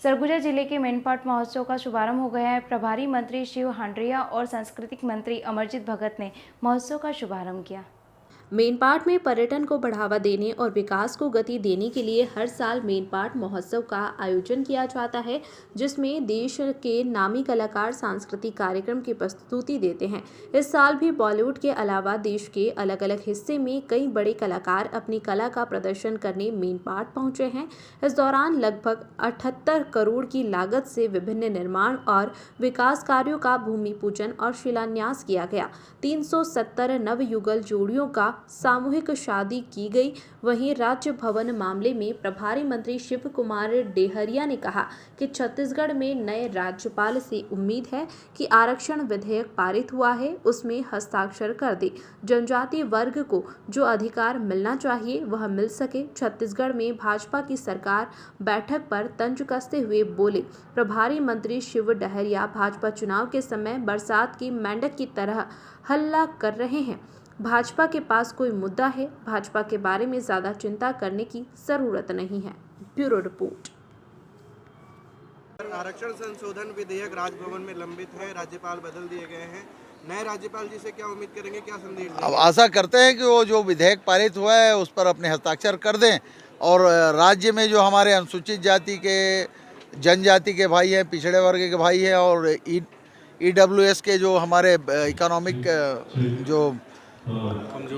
सरगुजा जिले के मेनपाट महोत्सव का शुभारंभ हो गया है। प्रभारी मंत्री शिव हांडरिया और सांस्कृतिक मंत्री अमरजीत भगत ने महोत्सव का शुभारंभ किया। मेनपाट में पर्यटन को बढ़ावा देने और विकास को गति देने के लिए हर साल मेनपाट महोत्सव का आयोजन किया जाता है, जिसमें देश के नामी कलाकार सांस्कृतिक कार्यक्रम की प्रस्तुति देते हैं। इस साल भी बॉलीवुड के अलावा देश के अलग अलग हिस्से में कई बड़े कलाकार अपनी कला का प्रदर्शन करने मेनपाट पहुंचे हैं। इस दौरान लगभग 78 करोड़ की लागत से विभिन्न निर्माण और विकास कार्यों का भूमि पूजन और शिलान्यास किया गया। 370 नवयुगल जोड़ियों का सामूहिक शादी की गई। वहीं राज्य भवन मामले में प्रभारी मंत्री शिव कुमार डेहरिया ने कहा कि छत्तीसगढ़ में नए राज्यपाल से उम्मीद है कि आरक्षण विधेयक पारित हुआ है उसमें हस्ताक्षर कर दे, जनजातीय वर्ग को जो अधिकार मिलना चाहिए वह मिल सके। छत्तीसगढ़ में भाजपा की सरकार बैठक पर तंज कसते हुए बोले प्रभारी मंत्री शिव डेहरिया भाजपा चुनाव के समय बरसात की मेंढक की तरह हल्ला कर रहे हैं। भाजपा के पास कोई मुद्दा है, भाजपा के बारे में ज्यादा चिंता करने की जरूरत नहीं है। Bureau report. आरक्षण संशोधन विधेयक राजभवन में लंबित है, राज्यपाल बदल दिए गए हैं। नए राज्यपाल जी से क्या उम्मीद करेंगे, क्या संदेश देंगे? अब आशा करते हैं कि वो जो विधेयक पारित हुआ है उस पर अपने हस्ताक्षर कर दें और राज्य में जो हमारे अनुसूचित जाति के, जनजाति के भाई हैं, पिछड़े वर्ग के भाई हैं और EWS के जो हमारे इकोनॉमिक जो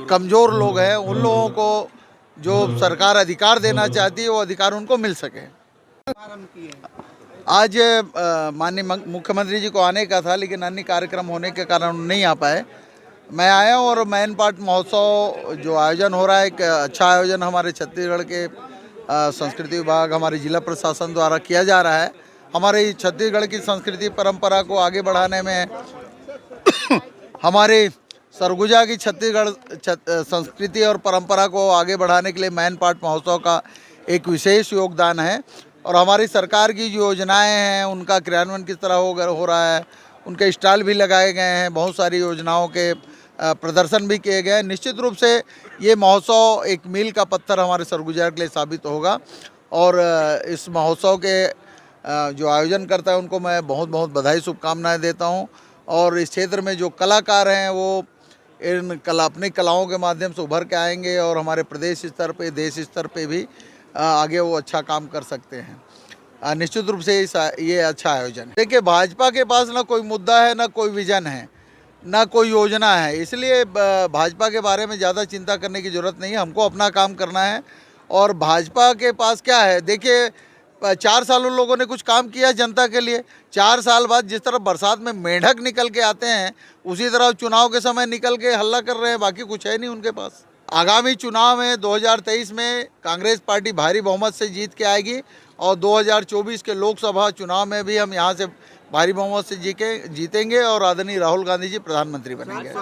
कमज़ोर लोग हैं उन लोगों को जो सरकार अधिकार देना चाहती है वो अधिकार उनको मिल सके। आज माननीय मुख्यमंत्री जी को आने का था लेकिन अन्य कार्यक्रम होने के कारण नहीं आ पाए। मैं आया हूँ और मेनपाट महोत्सव जो आयोजन हो रहा है एक अच्छा आयोजन हमारे छत्तीसगढ़ के संस्कृति विभाग, हमारे जिला प्रशासन द्वारा किया जा रहा है। हमारे छत्तीसगढ़ की संस्कृति परंपरा को आगे बढ़ाने में हमारे सरगुजा की छत्तीसगढ़ संस्कृति और परंपरा को आगे बढ़ाने के लिए मेनपाट महोत्सव का एक विशेष योगदान है और हमारी सरकार की जो योजनाएं हैं उनका क्रियान्वयन किस तरह हो रहा है, उनके स्टॉल भी लगाए गए हैं, बहुत सारी योजनाओं के प्रदर्शन भी किए गए हैं। निश्चित रूप से ये महोत्सव एक मील का पत्थर हमारे सरगुजा के लिए साबित होगा और इस महोत्सव के जो आयोजन करता है उनको मैं बहुत बहुत बधाई, शुभकामनाएँ देता हूँ और इस क्षेत्र में जो कलाकार हैं वो अपनी कलाओं के माध्यम से उभर के आएंगे और हमारे प्रदेश स्तर पे, देश स्तर पे भी आगे वो अच्छा काम कर सकते हैं। निश्चित रूप से ये अच्छा आयोजन है। देखिए, भाजपा के पास ना कोई मुद्दा है, ना कोई विजन है, ना कोई योजना है, इसलिए भाजपा के बारे में ज़्यादा चिंता करने की ज़रूरत नहीं है। हमको अपना काम करना है और भाजपा के पास क्या है, देखिए 4 साल उन लोगों ने कुछ काम किया जनता के लिए। 4 साल बाद जिस तरह बरसात में मेंढक निकल के आते हैं उसी तरह चुनाव के समय निकल के हल्ला कर रहे हैं, बाकी कुछ है नहीं उनके पास। आगामी चुनाव में 2023 में कांग्रेस पार्टी भारी बहुमत से जीत के आएगी और 2024 के लोकसभा चुनाव में भी हम यहाँ से भारी बहुमत से जीतेंगे और आदरणीय राहुल गांधी जी प्रधानमंत्री बनेंगे।